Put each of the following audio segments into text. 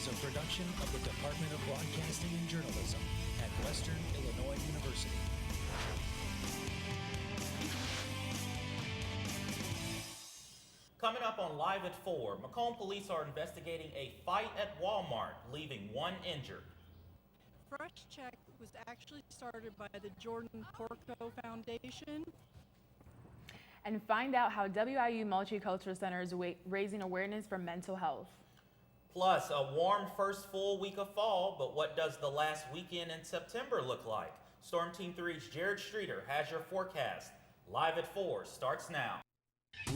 is a production of the Department of Broadcasting and Journalism at Western Illinois University. Coming up on Live at 4, Macomb police are investigating a fight at Walmart, leaving one injured. Fresh Check was actually started by the Jordan Porco Foundation. And find out how WIU Multicultural Center is raising awareness for mental health. Plus, a warm first full week of fall, but what does the last weekend in September look like? Storm Team 3's Jared Streeter has your forecast. Live at 4 starts now.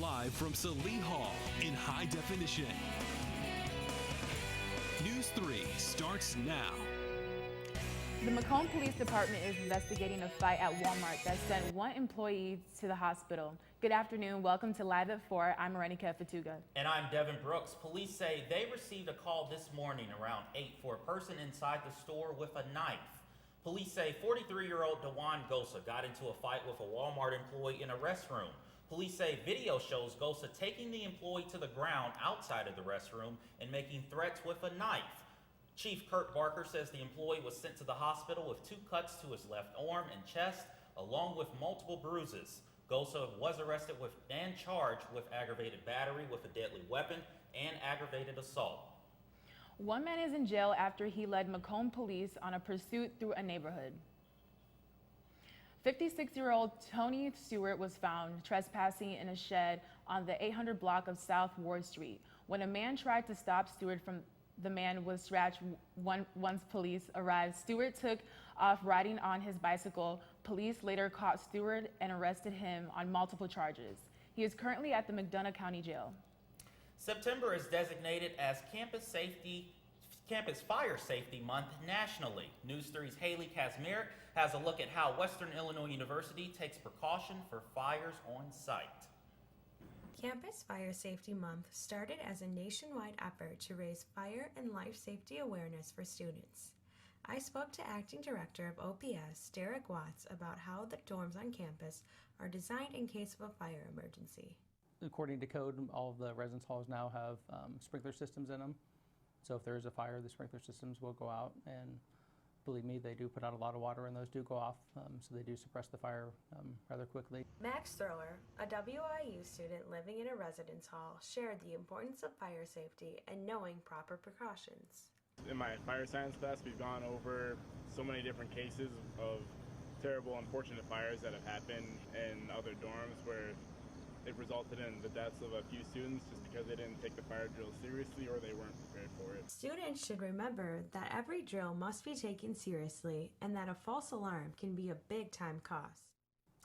Live from Salee Hall in high definition. News 3 starts now. The Macomb Police Department is investigating a fight at Walmart that sent one employee to the hospital. Good afternoon. Welcome to Live at 4. I'm Marenika Fatuga. And I'm Devin Brooks. Police say they received a call this morning around 8 for a person inside the store with a knife. Police say 43-year-old Dewan Gosa got into a fight with a Walmart employee in a restroom. Police say video shows Gosa taking the employee to the ground outside of the restroom and making threats with a knife. Chief Kurt Barker says the employee was sent to the hospital with 2 cuts to his left arm and chest, along with multiple bruises. Gosa was arrested and charged with aggravated battery with a deadly weapon and aggravated assault. One man is in jail after he led Macomb police on a pursuit through a neighborhood. 56-year-old Tony Stewart was found trespassing in a shed on the 800 block of South Ward Street. When a man tried to stop Stewart the man was scratched once police arrived. Stewart took off riding on his bicycle. Police later caught Stewart and arrested him on multiple charges. He is currently at the McDonough County Jail. September is designated as Campus Fire Safety Month nationally. News 3's Haley Kazmarek has a look at how Western Illinois University takes precaution for fires on site. Campus Fire Safety Month started as a nationwide effort to raise fire and life safety awareness for students. I spoke to Acting Director of OPS, Derek Watts, about how the dorms on campus are designed in case of a fire emergency. According to code, all of the residence halls now have sprinkler systems in them. So if there is a fire, the sprinkler systems will go out, and believe me, they do put out a lot of water and those do go off, so they do suppress the fire rather quickly. Max Thrower, a WIU student living in a residence hall, shared the importance of fire safety and knowing proper precautions. In my fire science class, we've gone over so many different cases of terrible, unfortunate fires that have happened in other dorms where it resulted in the deaths of a few students just because they didn't take the fire drill seriously or they weren't prepared for it. Students should remember that every drill must be taken seriously and that a false alarm can be a big-time cost.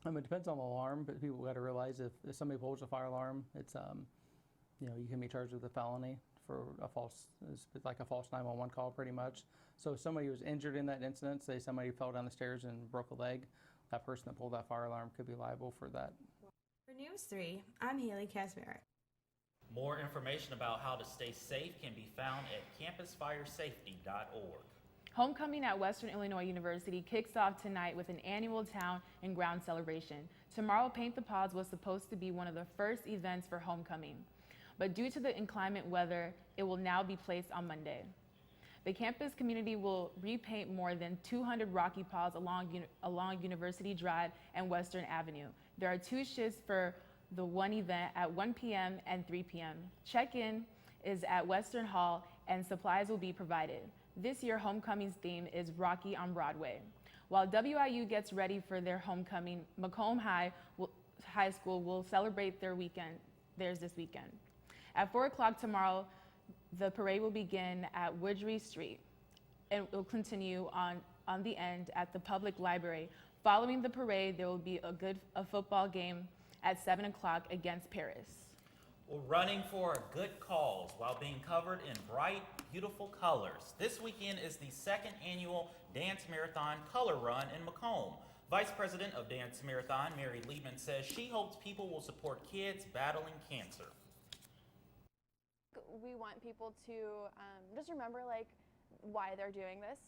It depends on the alarm, but people got to realize if somebody pulls a fire alarm, it's you can be charged with a felony for it's like a false 911 call pretty much. So if somebody was injured in that incident, say somebody fell down the stairs and broke a leg, that person that pulled that fire alarm could be liable for that. For News 3, I'm Haley Kazmarek. More information about how to stay safe can be found at campusfiresafety.org. Homecoming at Western Illinois University kicks off tonight with an annual town and ground celebration. Tomorrow, Paint the Pods was supposed to be one of the first events for homecoming, but due to the inclement weather, it will now be placed on Monday. The campus community will repaint more than 200 rocky pods along University Drive and Western Avenue. There are 2 shifts for the one event at 1 p.m. and 3 p.m. Check-in is at Western Hall and supplies will be provided. This year, homecoming's theme is Rocky on Broadway. While WIU gets ready for their homecoming, Macomb High School will celebrate theirs this weekend. At 4 o'clock tomorrow, the parade will begin at Woodry Street and will continue on the end at the public library. Following the parade, there will be a football game at 7 o'clock against Paris. We're running for a good cause while being covered in bright, beautiful colors. This weekend is the 2nd annual Dance Marathon Color Run in Macomb. Vice President of Dance Marathon, Mary Liebman, says she hopes people will support kids battling cancer. We want people to just remember why they're doing this.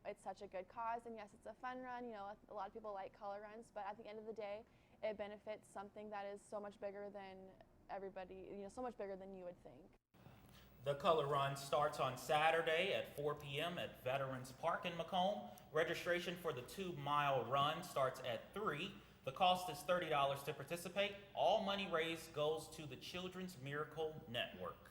It's such a good cause, and yes, it's a fun run. You know, a lot of people like color runs, but at the end of the day, it benefits something that is so much bigger than everybody, so much bigger than you would think. The Color Run starts on Saturday at 4 p.m. at Veterans Park in Macomb. Registration for the 2-mile run starts at 3. The cost is $30 to participate. All money raised goes to the Children's Miracle Network.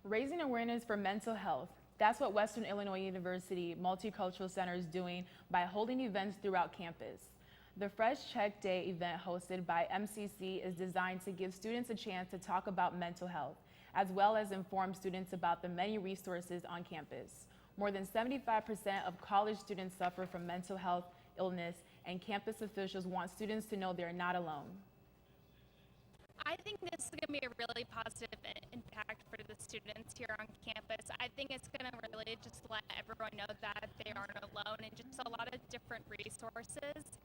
Raising awareness for mental health. That's what Western Illinois University Multicultural Center is doing by holding events throughout campus. The Fresh Check Day event hosted by MCC is designed to give students a chance to talk about mental health, as well as inform students about the many resources on campus. More than 75% of college students suffer from mental health illness, and campus officials want students to know they're not alone. I think this is going to be a really positive impact for the students here on campus. I think it's going to really just let everyone know that they aren't alone and just a lot of different resources.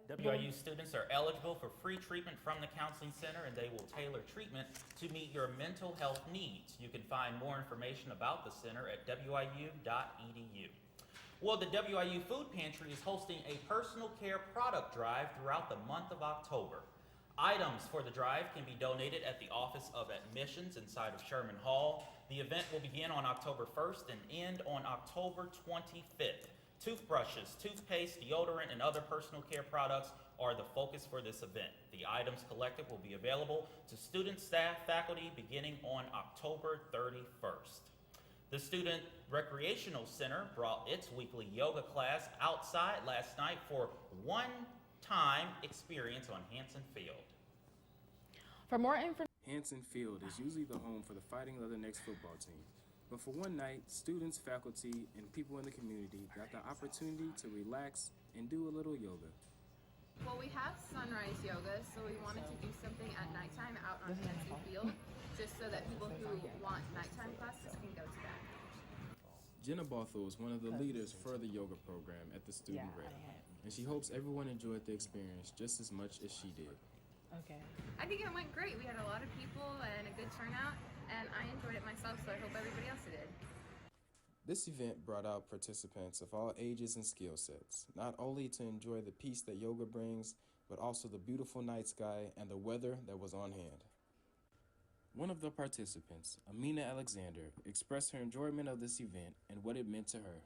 WIU students are eligible for free treatment from the Counseling Center, and they will tailor treatment to meet your mental health needs. You can find more information about the center at wiu.edu. Well, the WIU Food Pantry is hosting a personal care product drive throughout the month of October. Items for the drive can be donated at the Office of Admissions inside of Sherman Hall. The event will begin on October 1st and end on October 25th. Toothbrushes, toothpaste, deodorant, and other personal care products are the focus for this event. The items collected will be available to students, staff, faculty beginning on October 31st. The Student Recreational Center brought its weekly yoga class outside last night for one-time experience on Hanson Field. For more information, Hanson Field is usually the home for the Fighting Leathernecks football team. But for one night, students, faculty, and people in the community got the opportunity to relax and do a little yoga. Well, we have sunrise yoga, so we wanted to do something at nighttime out on Hanson Field, just so that people who want nighttime classes can go to that. Jenna Bothell is one of the leaders for the yoga program at the Student Rec, and she hopes everyone enjoyed the experience just as much as she did. okay. I think it went great. We had a lot of people and a good turnout, and I enjoyed it myself, so I hope everybody else did. This event brought out participants of all ages and skill sets, not only to enjoy the peace that yoga brings, but also the beautiful night sky and the weather that was on hand. One of the participants, Amina Alexander, expressed her enjoyment of this event and what it meant to her.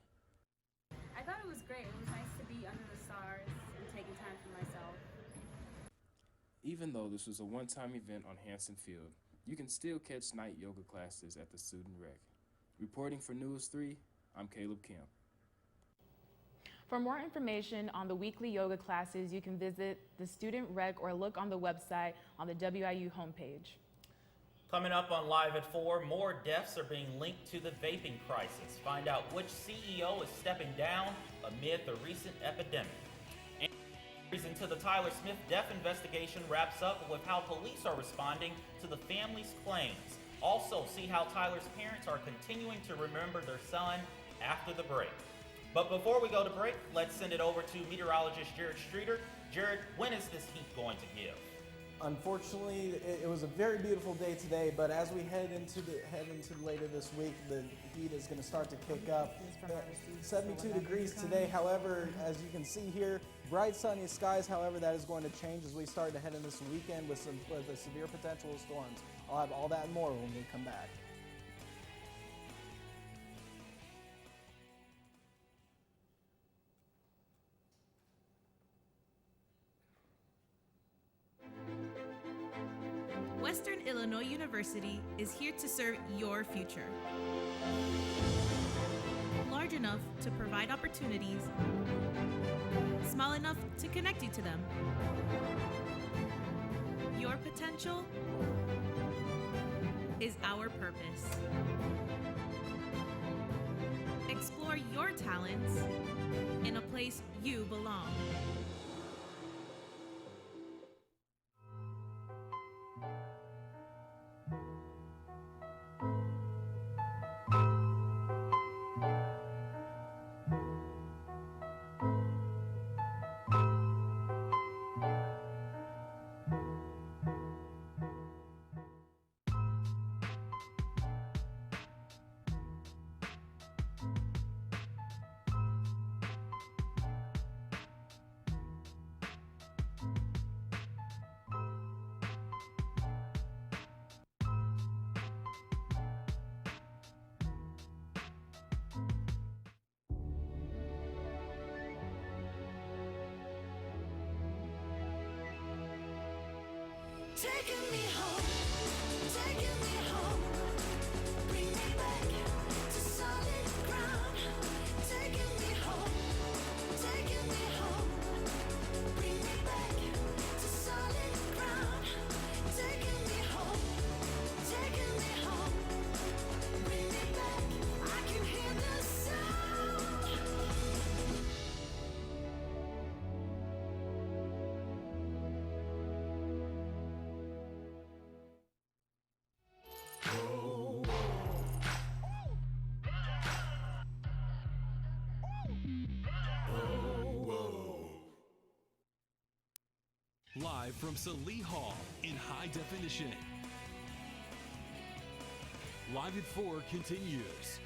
I thought it was great. It was nice to be under the stars and taking time for myself. Even though this was a one-time event on Hanson Field, you can still catch night yoga classes at the Student Rec. Reporting for NEWS3, I'm Caleb Kemp. For more information on the weekly yoga classes, you can visit the Student Rec or look on the website on the WIU homepage. Coming up on Live at 4, more deaths are being linked to the vaping crisis. Find out which CEO is stepping down amid the recent epidemic. And into the Tyler Smith death investigation wraps up with how police are responding to the family's claims. Also, see how Tyler's parents are continuing to remember their son after the break. But before we go to break, let's send it over to meteorologist Jared Streeter. Jared, when is this heat going to give? Unfortunately, it was a very beautiful day today, but as we head into later this week, the heat is going to start to kick up. 72 degrees today. However, as you can see here, bright sunny skies. However, that is going to change as we start to head into this weekend with a severe potential of storms. I'll have all that and more when we come back. Western Illinois University is here to serve your future. Large enough to provide opportunities, small enough to connect you to them. Your potential is our purpose. Explore your talents in a place you belong. taking me home, taking me home. Bring me back to solid ground, taking me home, taking me home. Bring me back to solid ground, taking me home, taking me home. Bring me back, I can hear the sound. Live from Salee Hall in high definition. Live at 4 continues.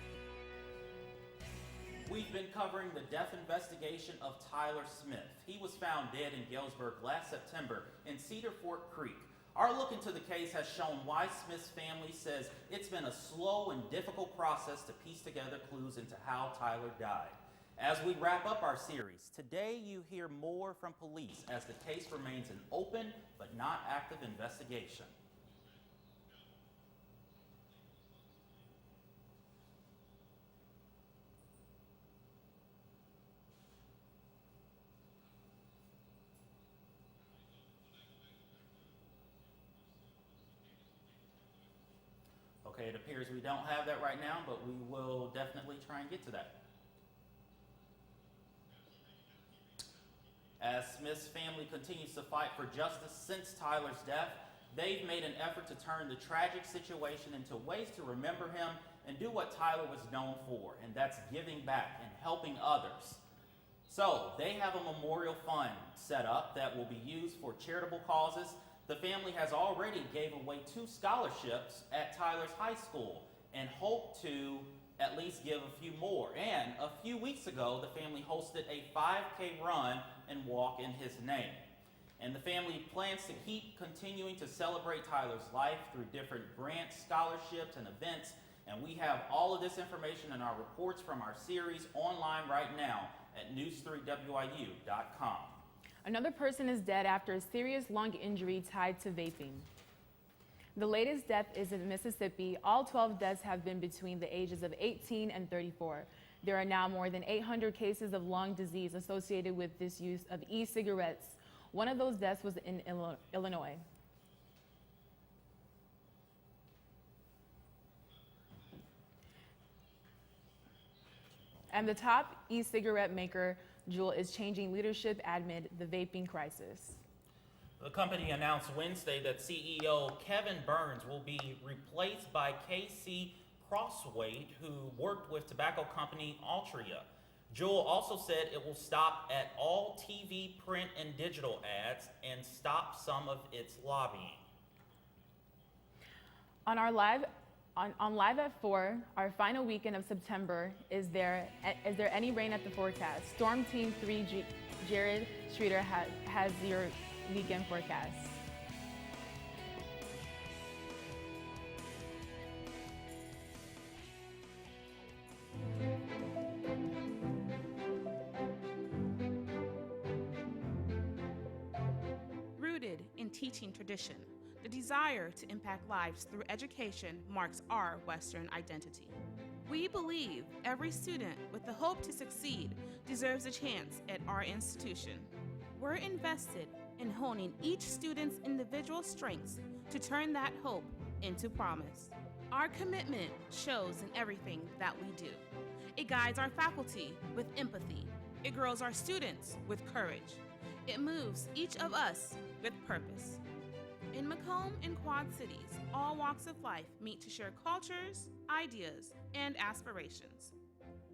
We've been covering the death investigation of Tyler Smith. He was found dead in Galesburg last September in Cedar Fork Creek. Our look into the case has shown why Smith's family says it's been a slow and difficult process to piece together clues into how Tyler died. As we wrap up our series, today you hear more from police as the case remains an open but not active investigation. Okay, it appears we don't have that right now, but we will definitely try and get to that. As Smith's family continues to fight for justice since Tyler's death, they've made an effort to turn the tragic situation into ways to remember him and do what Tyler was known for, and that's giving back and helping others. So they have a memorial fund set up that will be used for charitable causes. The family has already gave away 2 scholarships at Tyler's high school and hope to at least give a few more. And a few weeks ago, the family hosted a 5K run and walk in his name. And the family plans to keep continuing to celebrate Tyler's life through different grants, scholarships, and events. And we have all of this information in our reports from our series online right now at NEWS3WIU.com. Another person is dead after a serious lung injury tied to vaping. The latest death is in Mississippi. All 12 deaths have been between the ages of 18 and 34. There are now more than 800 cases of lung disease associated with this use of e-cigarettes. One of those deaths was in Illinois. And the top e-cigarette maker, Juul, is changing leadership amid the vaping crisis. The company announced Wednesday that CEO Kevin Burns will be replaced by Casey Crosswade, who worked with tobacco company Altria. Juul also said it will stop at all TV, print, and digital ads and stop some of its lobbying. On Live at 4, our final weekend of September, is there any rain at the forecast? Storm Team 3 Jared Streeter has your weekend forecast. Rooted in teaching tradition, the desire to impact lives through education marks our Western identity. We believe every student with the hope to succeed deserves a chance at our institution. We're invested in honing each student's individual strengths to turn that hope into promise. Our commitment shows in everything that we do. It guides our faculty with empathy. It grows our students with courage. It moves each of us with purpose. In Macomb and Quad Cities, all walks of life meet to share cultures, ideas, and aspirations.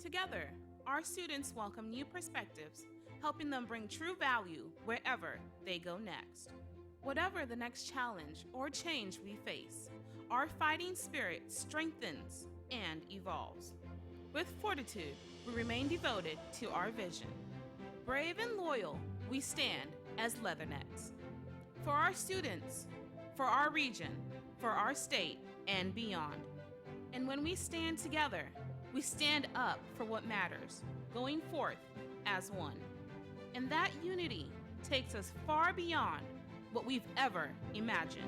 Together, our students welcome new perspectives, helping them bring true value wherever they go next. Whatever the next challenge or change we face, our fighting spirit strengthens and evolves. With fortitude, we remain devoted to our vision. Brave and loyal, we stand as Leathernecks. For our students, for our region, for our state, and beyond. And when we stand together, we stand up for what matters, going forth as one. And that unity takes us far beyond what we've ever imagined.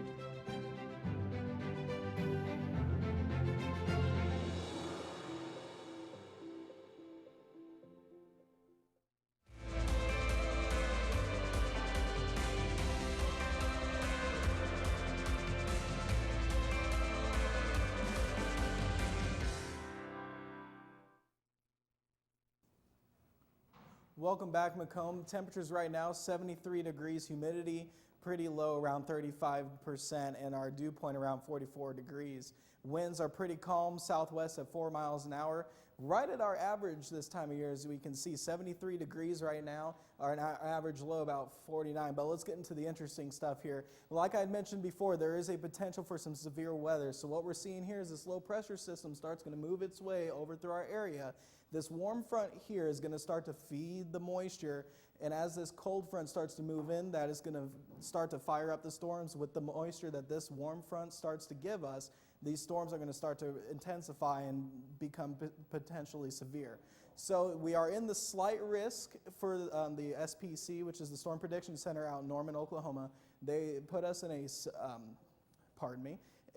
Welcome back, Macomb. Temperatures right now, 73 degrees, humidity pretty low, around 35%, and our dew point around 44 degrees. Winds are pretty calm, southwest at 4 miles an hour. Right at our average this time of year, as we can see, 73 degrees right now, our average low about 49. But let's get into the interesting stuff here. Like I mentioned before, there is a potential for some severe weather. So what we're seeing here is this low pressure system starts going to move its way over through our area. This warm front here is going to start to feed the moisture, and as this cold front starts to move in, that is going to start to fire up the storms with the moisture that this warm front starts to give us. These storms are going to start to intensify and become potentially severe. So we are in the slight risk for the SPC, which is the Storm Prediction Center out in Norman, Oklahoma. They put us in a,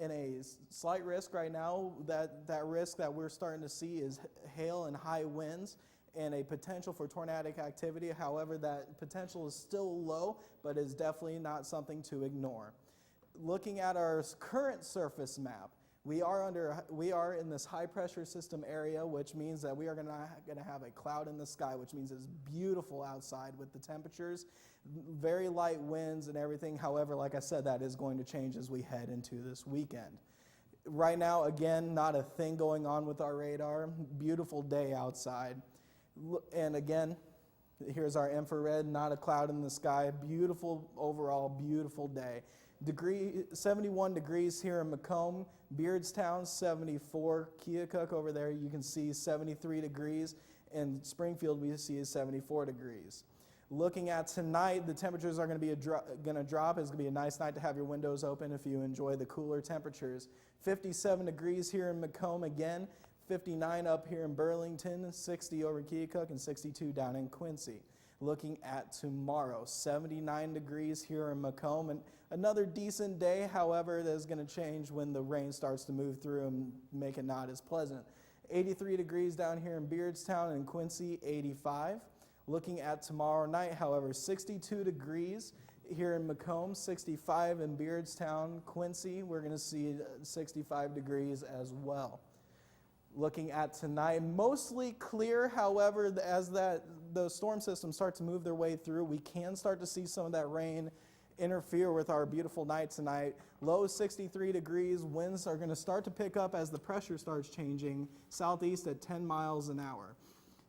in a slight risk right now. That risk that we're starting to see is hail and high winds and a potential for tornadic activity. However, that potential is still low, but is definitely not something to ignore. Looking at our current surface map, we are in this high pressure system area, which means that we are gonna have a cloud in the sky, which means it's beautiful outside with the temperatures, very light winds and everything. However, like I said, that is going to change as we head into this weekend. Right now, again, not a thing going on with our radar. Beautiful day outside. And again, here's our infrared, not a cloud in the sky. Beautiful overall, beautiful day. 71 degrees here in Macomb, Beardstown 74, Keokuk over there you can see 73 degrees, and Springfield we see is 74 degrees. Looking at tonight, the temperatures are going to be drop. It's going to be a nice night to have your windows open if you enjoy the cooler temperatures. 57 degrees here in Macomb again, 59 up here in Burlington, 60 over Keokuk, and 62 down in Quincy. Looking at tomorrow, 79 degrees here in Macomb, and another decent day. However, that is going to change when the rain starts to move through and make it not as pleasant. 83 degrees down here in Beardstown and Quincy, 85. Looking at tomorrow night, however, 62 degrees here in Macomb, 65 in Beardstown, Quincy. We're going to see 65 degrees as well. Looking at tonight, mostly clear. However, as those storm systems start to move their way through, we can start to see some of that rain interfere with our beautiful night tonight. Low 63 degrees. Winds are going to start to pick up as the pressure starts changing southeast at 10 miles an hour.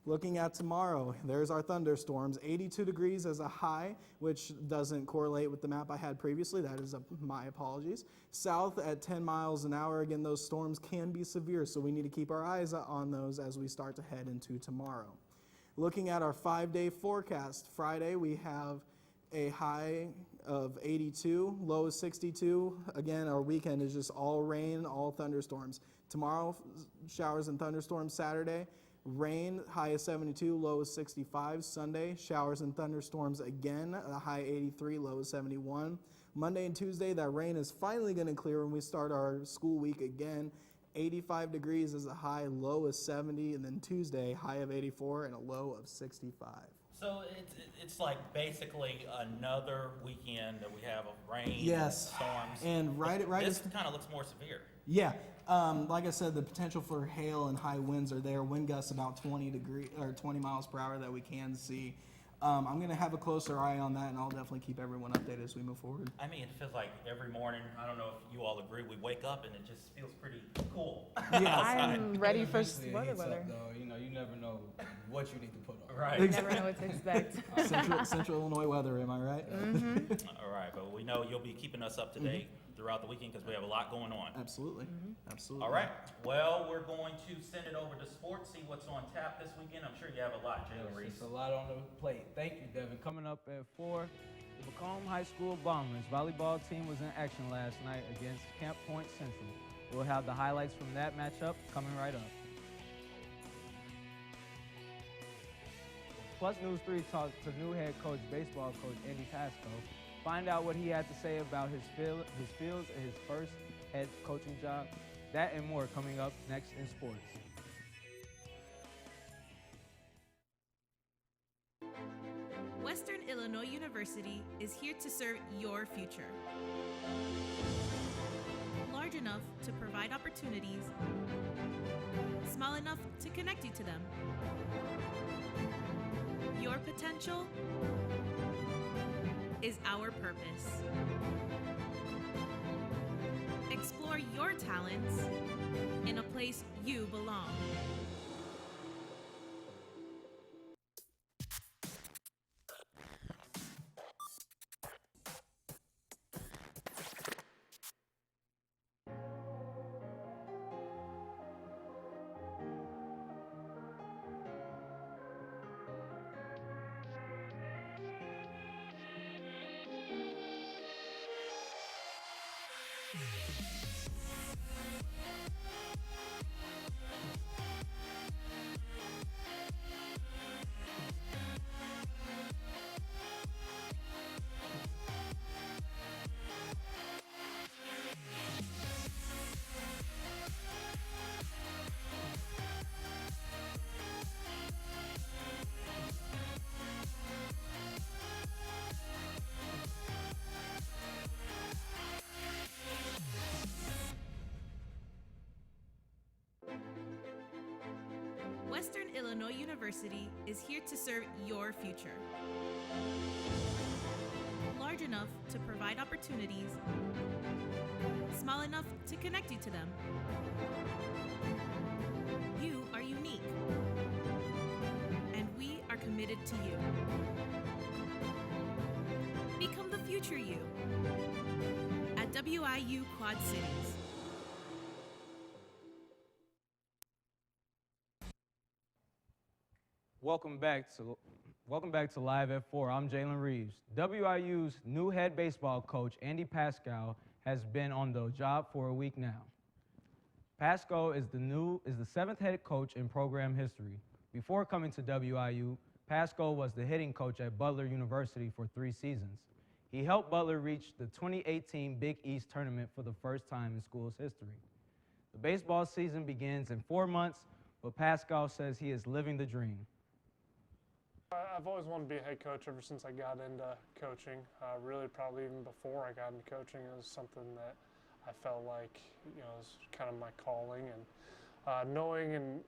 Looking at tomorrow, there's our thunderstorms. 82 degrees as a high, which doesn't correlate with the map I had previously. That is my apologies. South at 10 miles an hour. Again, those storms can be severe, so we need to keep our eyes on those as we start to head into tomorrow. Looking at our 5-day forecast, Friday we have a high of 82, low of 62. Again, our weekend is just all rain, all thunderstorms. Tomorrow, showers and thunderstorms. Saturday, rain, high of 72, low of 65. Sunday, showers and thunderstorms again, a high 83, low of 71. Monday and Tuesday, that rain is finally going to clear when we start our school week again. 85 degrees is a high, low of 70, and then Tuesday, high of 84 and a low of 65. So it's like basically another weekend that we have of rain, yes, storms. And this kind of looks more severe. Yeah, like I said, the potential for hail and high winds are there. Wind gusts about 20 miles per hour that we can see. I'm going to have a closer eye on that, and I'll definitely keep everyone updated as we move forward. I mean, it feels like every morning, I don't know if you all agree, we wake up and it just feels pretty cool. Yeah, I'm ready for weather. You know, you never know what you need to put on. Right. You never know what to expect. Central Illinois weather, am I right? Mm-hmm. All right, but we know you'll be keeping us up to date throughout the weekend because we have a lot going on. Absolutely. Absolutely. All right. Well, we're going to send it over to sports, see what's on tap this weekend. I'm sure you have a lot, Jalen Reese. It's a lot on the plate. Thank you, Devin. Coming up at 4, the Macomb High School Bombers volleyball team was in action last night against Camp Point Central. We'll have the highlights from that matchup coming right up. Plus, NEWS3 talked to new head coach, baseball coach Andy Pasco. Find out what he had to say about his feels at his first head coaching job. That and more coming up next in sports. Western Illinois University is here to serve your future. Large enough to provide opportunities, small enough to connect you to them. Your potential is our purpose. Explore your talents in a place you belong. Western Illinois University is here to serve your future. Large enough to provide opportunities, small enough to connect you to them. You are unique, and we are committed to you. Become the future you at WIU Quad Cities. Welcome back to Live at 4. I'm Jalen Reeves. WIU's new head baseball coach, Andy Pascal, has been on the job for a week now. Pascal is the seventh head coach in program history. Before coming to WIU, Pascal was the hitting coach at Butler University for 3 seasons. He helped Butler reach the 2018 Big East tournament for the first time in school's history. The baseball season begins in 4 months, but Pascal says he is living the dream. I've always wanted to be a head coach ever since I got into coaching. Really, probably even before I got into coaching, it was something that I felt like, was kind of my calling. And knowing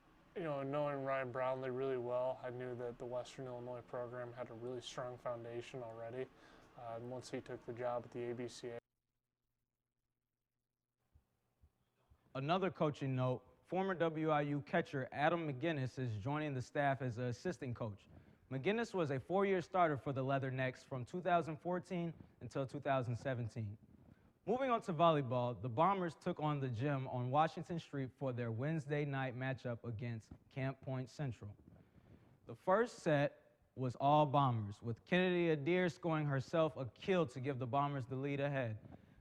Ryan Brownlee really well, I knew that the Western Illinois program had a really strong foundation already. And once he took the job at the ABCA. Another coaching note, former WIU catcher Adam McGinnis is joining the staff as an assistant coach. McGinnis was a 4-year starter for the Leathernecks from 2014 until 2017. Moving on to volleyball, the Bombers took on the Gym on Washington Street for their Wednesday night matchup against Camp Point Central. The first set was all Bombers, with Kennedy Adair scoring herself a kill to give the Bombers the lead ahead.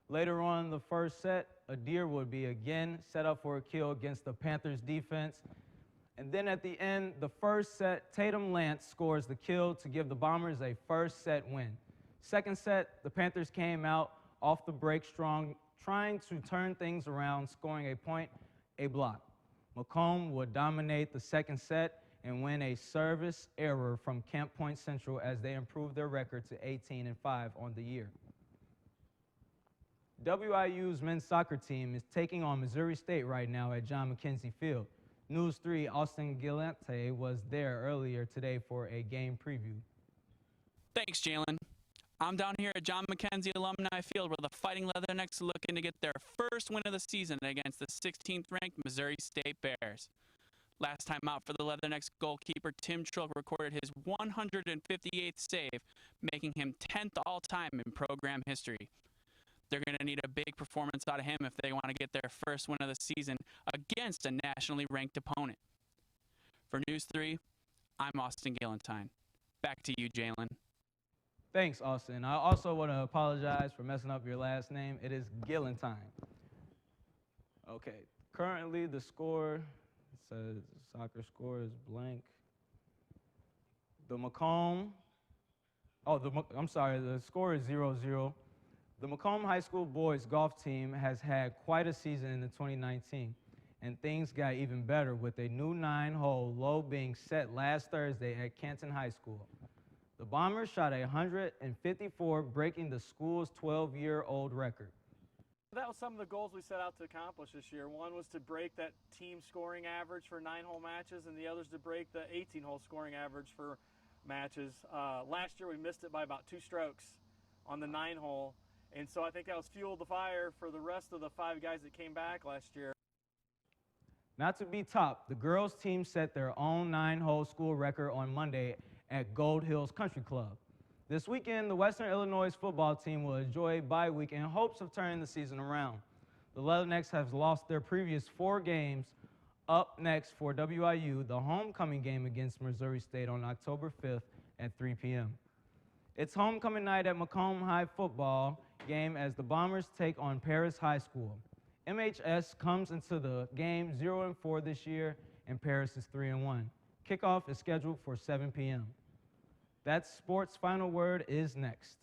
Later on in the first set, Adair would be again set up for a kill against the Panthers' defense. And then at the end, the first set, Tatum Lance scores the kill to give the Bombers a first set win. Second set, the Panthers came out off the break strong, trying to turn things around, scoring a point, a block. McComb would dominate the second set and win a service error from Camp Point Central as they improved their record to 18-5 on the year. WIU's men's soccer team is taking on Missouri State right now at John McKenzie Field. NEWS3 Austin Gillante was there earlier today for a game preview. Thanks, Jalen. I'm down here at John McKenzie Alumni Field where the Fighting Leathernecks are looking to get their first win of the season against the 16th-ranked Missouri State Bears. Last time out for the Leathernecks, goalkeeper Tim Trulk recorded his 158th save, making him 10th all-time in program history. They're going to need a big performance out of him if they want to get their first win of the season against a nationally ranked opponent. For News 3, I'm Austin Galentine. Back to you, Jalen. Thanks, Austin. I also want to apologize for messing up your last name. It is Galentine. Okay, currently the score, it says soccer score is blank. The Macomb I'm sorry, the score is 0-0. The Macomb High School boys golf team has had quite a season in 2019, and things got even better with a new 9-hole low being set last Thursday at Canton High School. The Bombers shot 154, breaking the school's 12-year-old record. That was some of the goals we set out to accomplish this year. One was to break that team scoring average for 9-hole matches, and the other is to break the 18-hole scoring average for matches. Last year we missed it by about 2 strokes on the 9-hole, and so I think that was fueled the fire for the rest of the 5 guys that came back last year. Not to be topped, the girls' team set their own 9-hole school record on Monday at Gold Hills Country Club. This weekend, the Western Illinois football team will enjoy a bye week in hopes of turning the season around. The Leathernecks have lost their previous 4 games. Up next for WIU, the homecoming game against Missouri State on October 5th at 3 p.m. It's homecoming night at Macomb High football game as the Bombers take on Paris High School. MHS comes into the game 0-4 this year, and Paris is 3-1. Kickoff is scheduled for 7 p.m. That sports final word is next.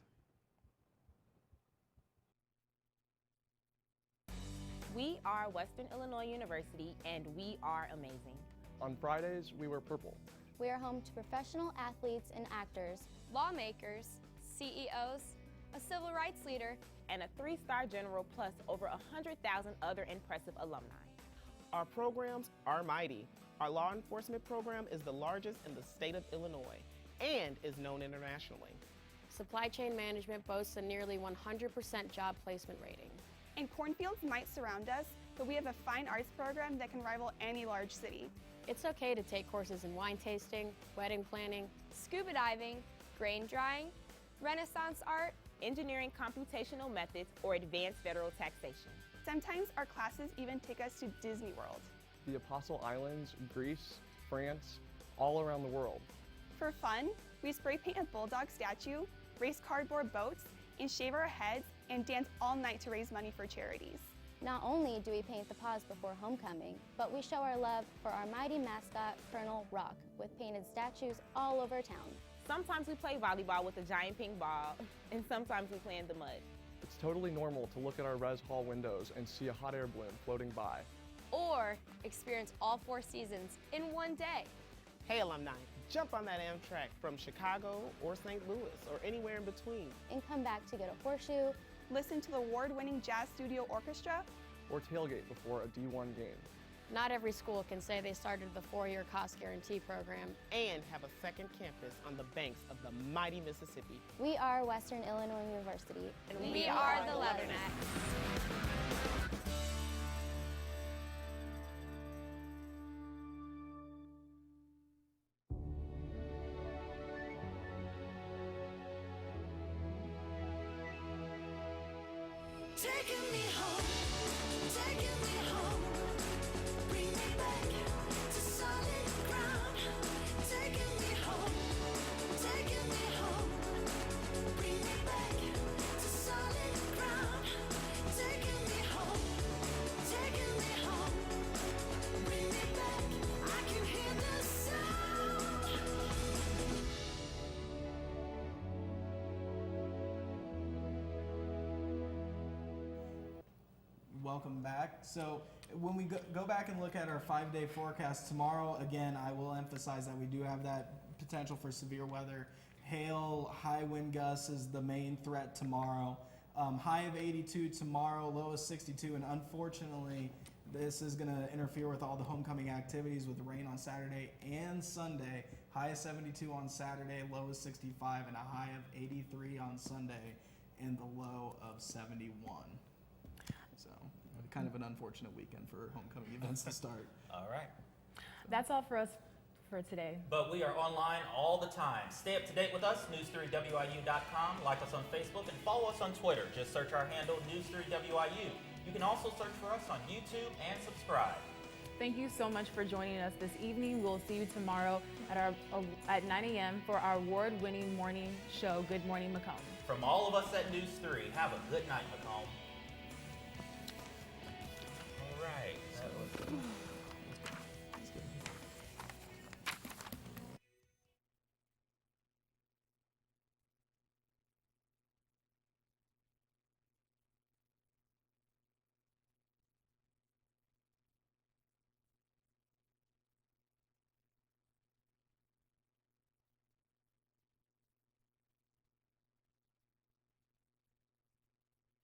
We are Western Illinois University, and we are amazing. On Fridays, we wear purple. We are home to professional athletes and actors, lawmakers, CEOs, a civil rights leader, and a 3-star general, plus over 100,000 other impressive alumni. Our programs are mighty. Our law enforcement program is the largest in the state of Illinois and is known internationally. Supply chain management boasts a nearly 100% job placement rating. And cornfields might surround us, but we have a fine arts program that can rival any large city. It's okay to take courses in wine tasting, wedding planning, scuba diving, grain drying, Renaissance art, engineering computational methods, or advanced federal taxation. Sometimes our classes even take us to Disney World. The Apostle Islands, Greece, France, all around the world. For fun, we spray paint a bulldog statue, race cardboard boats, and shave our heads and dance all night to raise money for charities. Not only do we paint the paws before homecoming, but we show our love for our mighty mascot, Colonel Rock, with painted statues all over town. Sometimes we play volleyball with a giant ping ball, and sometimes we play in the mud. It's totally normal to look at our res hall windows and see a hot air balloon floating by. Or experience all 4 seasons in one day. Hey alumni, jump on that Amtrak from Chicago or St. Louis or anywhere in between. And come back to get a horseshoe, listen to the award-winning Jazz Studio Orchestra, or tailgate before a D1 game. Not every school can say they started the 4-year cost guarantee program and have a second campus on the banks of the mighty Mississippi. We are Western Illinois University. And we are the Leathernecks. Taking me home, bring me back to solid ground. Taking me home, bring me back to solid ground. Taking me home, bring me back. I can hear the sound. Welcome back. So when we go back and look at our 5-day forecast tomorrow, again, I will emphasize that we do have that potential for severe weather. Hail, high wind gusts is the main threat tomorrow. High of 82 tomorrow, low of 62, and unfortunately, this is going to interfere with all the homecoming activities with rain on Saturday and Sunday. High of 72 on Saturday, low of 65, and a high of 83 on Sunday, and the low of 71. So, kind of an unfortunate weekend for homecoming events to start. All right. That's all for us for today. But we are online all the time. Stay up to date with us, news3wiu.com. Like us on Facebook and follow us on Twitter. Just search our handle, news3wiu. You can also search for us on YouTube and subscribe. Thank you so much for joining us this evening. We'll see you tomorrow at 9 a.m. for our award-winning morning show, Good Morning Macomb. From all of us at News 3, have a good night, Macomb.